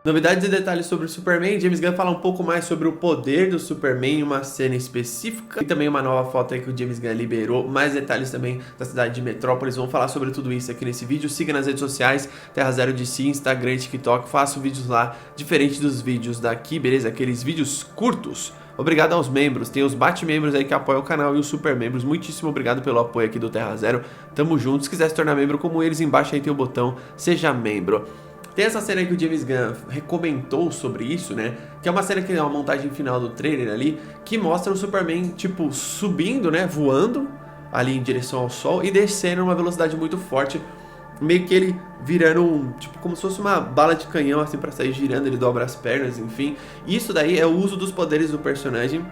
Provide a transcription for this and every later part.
Novidades e detalhes sobre o Superman. James Gunn fala um pouco mais sobre o poder do Superman em uma cena específica. E também uma nova foto aí que o James Gunn liberou. Mais detalhes também da cidade de Metrópolis. Vamos falar sobre tudo isso aqui nesse vídeo. Siga nas redes sociais, Terra Zero DC, Instagram e TikTok. Faço vídeos lá, diferente dos vídeos daqui, beleza? Aqueles vídeos curtos. Obrigado aos membros, tem os bate-membros aí que apoiam o canal e os super membros. Muitíssimo obrigado pelo apoio aqui do Terra Zero. Tamo junto. Se quiser se tornar membro como eles, embaixo aí tem o botão Seja Membro. Tem essa cena aí que o James Gunn recomendou sobre isso, né? Que é uma cena que é uma montagem final do trailer ali, que mostra o Superman, tipo, subindo, né? Voando ali em direção ao sol e descendo numa velocidade muito forte. Meio que ele virando, tipo, como se fosse uma bala de canhão, assim, pra sair girando, ele dobra as pernas, enfim. Isso daí é o uso dos poderes do personagem,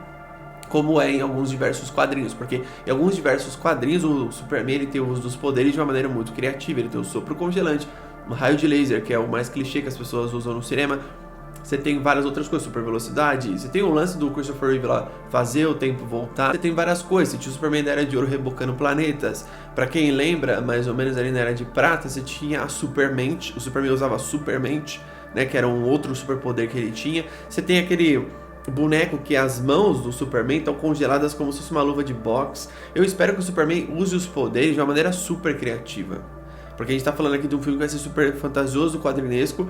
como é em alguns diversos quadrinhos, porque em alguns diversos quadrinhos o Superman ele tem o uso dos poderes de uma maneira muito criativa. Ele tem o sopro congelante, um raio de laser, que é o mais clichê que as pessoas usam no cinema. Você tem várias outras coisas, super velocidade. Você tem o lance do Christopher Reeve lá, fazer o tempo voltar. Você tem várias coisas. Você tinha o Superman da Era de Ouro rebocando planetas. Pra quem lembra, mais ou menos ali na Era de Prata, você tinha a Supermente. O Superman usava a Supermente, né, que era um outro superpoder que ele tinha. Você tem aquele boneco que as mãos do Superman estão congeladas como se fosse uma luva de boxe. Eu espero que o Superman use os poderes de uma maneira super criativa. Porque a gente tá falando aqui de um filme que vai ser super fantasioso, quadrinesco.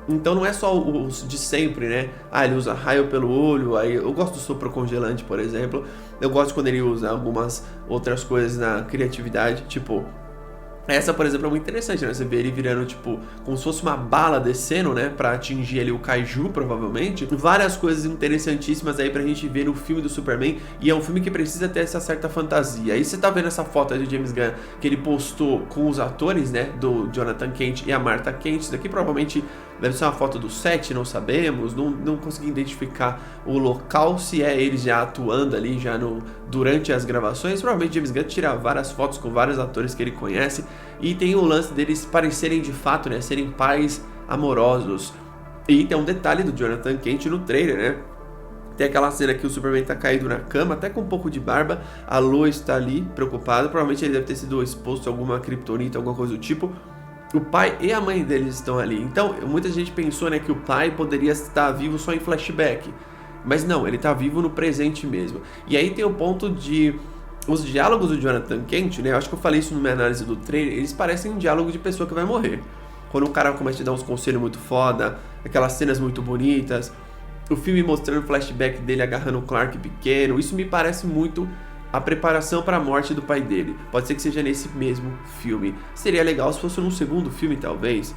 Então não é só os de sempre, né? Ah, ele usa raio pelo olho, aí eu gosto do sopro congelante, por exemplo. Eu gosto quando ele usa algumas outras coisas na criatividade, tipo... Essa, por exemplo, é muito interessante, né? Você vê ele virando, tipo, como se fosse uma bala descendo, né? Pra atingir ali o Kaiju, provavelmente. Várias coisas interessantíssimas aí pra gente ver no filme do Superman. E é um filme que precisa ter essa certa fantasia. Aí você tá vendo essa foto aí do James Gunn que ele postou com os atores, né? Do Jonathan Kent e a Martha Kent. Isso daqui provavelmente deve ser uma foto do set, não sabemos. Não consegui identificar o local, se é eles já atuando ali, já durante as gravações. Provavelmente James Gunn tira várias fotos com vários atores que ele conhece. E tem o lance deles parecerem de fato, né, serem pais amorosos. E tem um detalhe do Jonathan Kent no trailer, né? Tem aquela cena que o Superman tá caído na cama, até com um pouco de barba. A Lois tá ali, preocupada. Provavelmente ele deve ter sido exposto a alguma kryptonita, alguma coisa do tipo. O pai e a mãe deles estão ali. Então, muita gente pensou, né, que o pai poderia estar vivo só em flashback. Mas não, ele tá vivo no presente mesmo. E aí tem o ponto de... Os diálogos do Jonathan Kent, né? Eu acho que eu falei isso na minha análise do trailer. Eles parecem um diálogo de pessoa que vai morrer. Quando o cara começa a te dar uns conselhos muito foda, aquelas cenas muito bonitas, o filme mostrando o flashback dele agarrando o Clark pequeno, isso me parece muito a preparação para a morte do pai dele. Pode ser que seja nesse mesmo filme. Seria legal se fosse num segundo filme, talvez.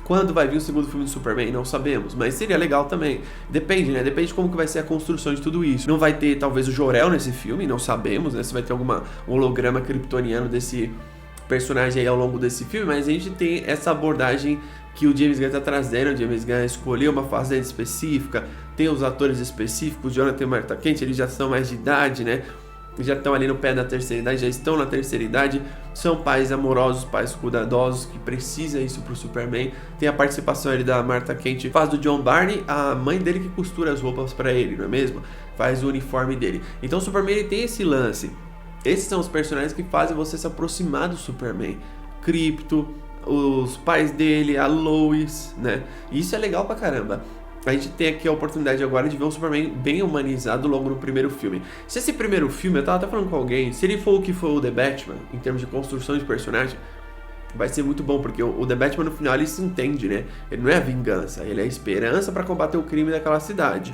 Quando vai vir o segundo filme do Superman, não sabemos, mas seria legal também. Depende, né? Depende de como que vai ser a construção de tudo isso. Não vai ter, talvez, o Jor-El nesse filme, não sabemos, né? Se vai ter algum holograma kryptoniano desse personagem aí ao longo desse filme, mas a gente tem essa abordagem que o James Gunn tá trazendo. O James Gunn escolheu uma fazenda específica, tem os atores específicos, Jonathan e Martha Kent, eles já são mais de idade, né? Já estão ali no pé da terceira idade, já estão na terceira idade, são pais amorosos, pais cuidadosos, que precisa isso pro Superman. Tem a participação ali da Martha Kent, faz do John Barney, a mãe dele que costura as roupas pra ele, não é mesmo? Faz o uniforme dele. Então o Superman ele tem esse lance. Esses são os personagens que fazem você se aproximar do Superman. Krypto, os pais dele, a Lois, né? E isso é legal pra caramba. A gente tem aqui a oportunidade agora de ver um Superman bem humanizado logo no primeiro filme. Se esse primeiro filme, eu tava até falando com alguém, se ele for o que foi o The Batman, em termos de construção de personagem, vai ser muito bom, porque o The Batman no final ele se entende, né? Ele não é a vingança, ele é a esperança pra combater o crime daquela cidade.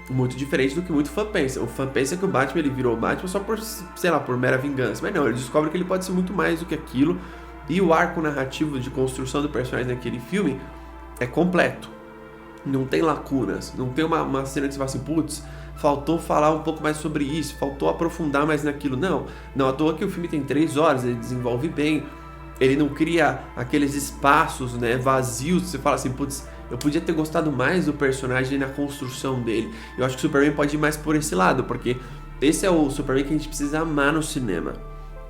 Muito diferente do que muito fã pensa. O fã pensa que o Batman ele virou o Batman só por, sei lá, por mera vingança. Mas não, ele descobre que ele pode ser muito mais do que aquilo. E o arco narrativo de construção do personagem naquele filme é completo. Não tem lacunas, não tem uma cena que você fala assim, putz, faltou falar um pouco mais sobre isso, faltou aprofundar mais naquilo. Não à toa que o filme tem 3 horas, ele desenvolve bem, ele não cria aqueles espaços, né, vazios, você fala assim, putz, eu podia ter gostado mais do personagem na construção dele. Eu acho que o Superman pode ir mais por esse lado, porque esse é o Superman que a gente precisa amar no cinema.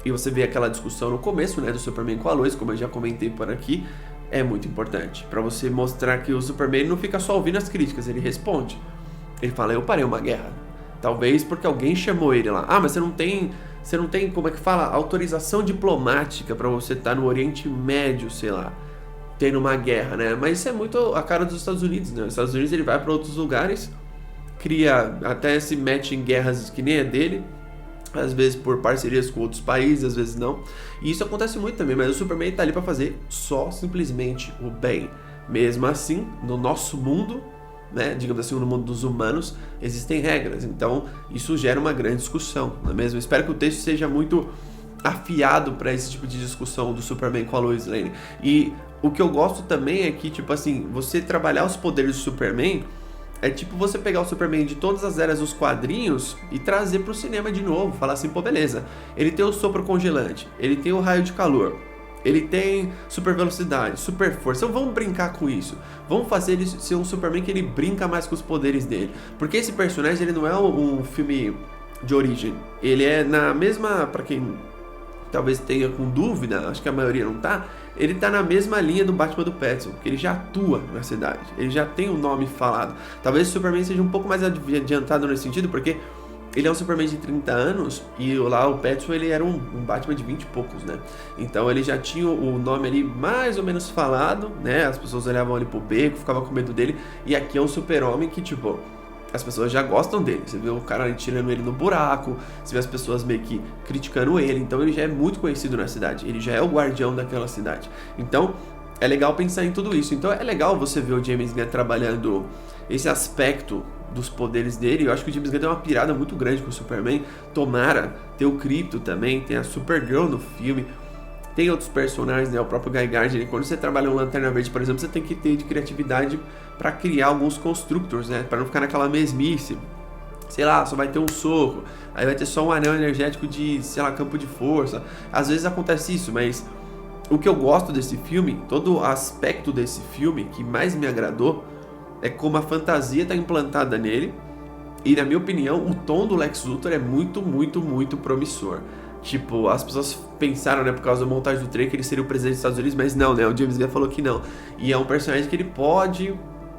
E você vê aquela discussão no começo, né, do Superman com a Lois, como eu já comentei por aqui, é muito importante, pra você mostrar que o Superman não fica só ouvindo as críticas, ele responde. Ele fala, eu parei uma guerra. Talvez porque alguém chamou ele lá. Ah, mas você não tem, como é que fala? Autorização diplomática pra você estar no Oriente Médio, sei lá. tendo uma guerra, né? Mas isso é muito a cara dos Estados Unidos, né? Os Estados Unidos ele vai para outros lugares, cria, até se mete em guerras que nem é dele, às vezes por parcerias com outros países, às vezes não. E isso acontece muito também, mas o Superman tá ali para fazer só simplesmente o bem. Mesmo assim, no nosso mundo, né, digamos assim, no mundo dos humanos, existem regras. Então, isso gera uma grande discussão, não é mesmo? Espero que o texto seja muito afiado para esse tipo de discussão do Superman com a Lois Lane. E o que eu gosto também é que, tipo assim, você trabalhar os poderes do Superman é tipo você pegar o Superman de todas as eras dos quadrinhos e trazer pro cinema de novo. Falar assim, pô, beleza, ele tem o sopro congelante, ele tem o raio de calor, ele tem super velocidade, super força. Então vamos brincar com isso. Vamos fazer ele ser um Superman que ele brinca mais com os poderes dele. Porque esse personagem, ele não é um filme de origem. Ele é na mesma, pra quem talvez tenha com dúvida, acho que a maioria não tá, ele tá na mesma linha do Batman do Pattinson, porque ele já atua na cidade, ele já tem o nome falado. Talvez o Superman seja um pouco mais adiantado nesse sentido, porque ele é um Superman de 30 anos e lá o Pattinson ele era um Batman de 20 e poucos, né? Então ele já tinha o nome ali mais ou menos falado, né? As pessoas olhavam ali pro beco, ficavam com medo dele, e aqui é um super-homem que, tipo, as pessoas já gostam dele. Você vê o cara tirando ele no buraco, você vê as pessoas meio que criticando ele. Então ele já é muito conhecido na cidade, ele já é o guardião daquela cidade. Então é legal pensar em tudo isso. Então é legal você ver o James Gunn trabalhando esse aspecto dos poderes dele. Eu acho que o James Gunn tem uma pirada muito grande com o Superman. Tomara ter o Krypto também, tem a Supergirl no filme, tem outros personagens, né? O próprio Guy Gardner. Quando você trabalha um Lanterna Verde, por exemplo, você tem que ter de criatividade para criar alguns constructors, né? Para não ficar naquela mesmice. Sei lá, só vai ter um soco, aí vai ter só um anel energético de, sei lá, campo de força. Às vezes acontece isso, mas o que eu gosto desse filme, todo aspecto desse filme que mais me agradou é como a fantasia tá implantada nele. E na minha opinião, o tom do Lex Luthor é muito, muito, muito promissor. Tipo, as pessoas pensaram, né, por causa da montagem do trailer, que ele seria o presidente dos Estados Unidos, mas não, né, o James Gunn falou que não. E é um personagem que ele pode,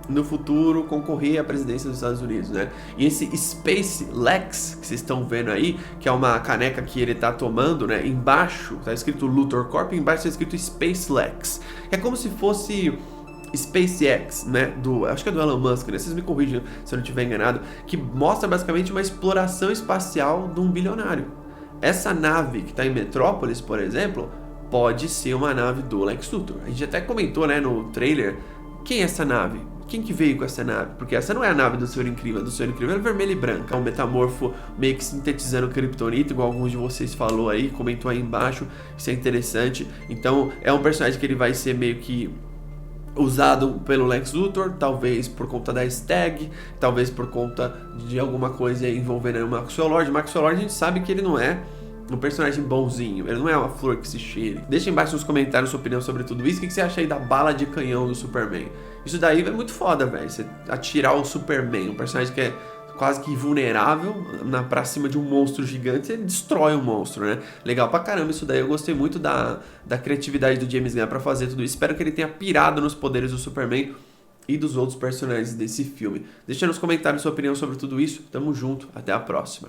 no futuro, concorrer à presidência dos Estados Unidos, né. E esse Space Lex, que vocês estão vendo aí, que é uma caneca que ele tá tomando, né, embaixo tá escrito Luthor Corp, e embaixo tá escrito Space Lex. É como se fosse SpaceX, né, acho que é do Elon Musk, né, vocês me corrigem se eu não estiver enganado, que mostra basicamente uma exploração espacial de um bilionário. Essa nave que está em Metrópolis, por exemplo, pode ser uma nave do Lex Luthor. A gente até comentou, né, no trailer, quem é essa nave? Quem que veio com essa nave? Porque essa não é a nave do Senhor Incrível. A do Senhor Incrível é vermelha e branca. É um metamorfo meio que sintetizando Kryptonita, igual alguns de vocês falou aí, comentou aí embaixo. Isso é interessante. Então, é um personagem que ele vai ser meio que usado pelo Lex Luthor, talvez por conta da Stag, talvez por conta de alguma coisa envolvendo o Maxwell Lord. O Maxwell Lord a gente sabe que ele não é um personagem bonzinho, ele não é uma flor que se cheire. Deixa embaixo nos comentários sua opinião sobre tudo isso. O que você acha aí da bala de canhão do Superman? Isso daí é muito foda, velho, você atirar o Superman, um personagem que é quase que invulnerável pra cima de um monstro gigante, você destrói o monstro, né? Legal pra caramba isso daí, eu gostei muito da criatividade do James Gunn pra fazer tudo isso. Espero que ele tenha pirado nos poderes do Superman e dos outros personagens desse filme. Deixa nos comentários sua opinião sobre tudo isso. Tamo junto, até a próxima.